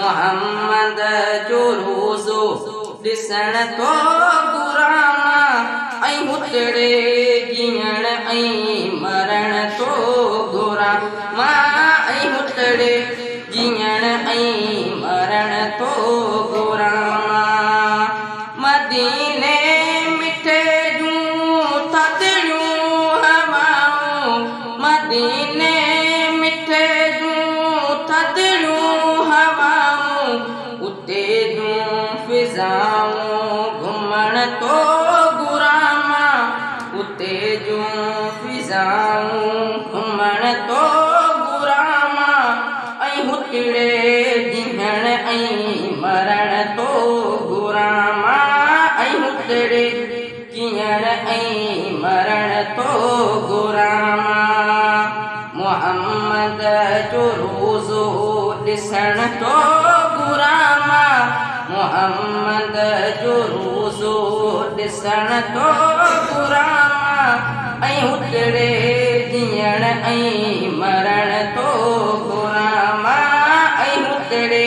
मोहम्मद जो रोज़ो ॾिसण तो गुरामा ऐं हुतड़े जीअण ऐं मरण तो गुरामा ऐं हुतड़े जीअण ऐं मरण तो गुरामा मदीने मिठे जूं थधड़ियूं हवाऊं मदीने मिठे जूं थधड़ियूं हवाऊं उते जूं फिज़ाऊं घुमण तो गुरामा उते जूं फिज़ाऊं घुमण तो गुरामा ऐं हुतड़े जीअण ऐं मरण तो गुरामा ऐं हुतड़े जीअण ऐं मरण तो गुरामा मोहम्मद जो रोज़ो ॾिसण तो गुरामा मोहम्मद जो रोज़ो ॾिसण तो गुरामा ऐं हुतड़े जीअण ऐं मरण तो गुरामा ऐं हुतड़े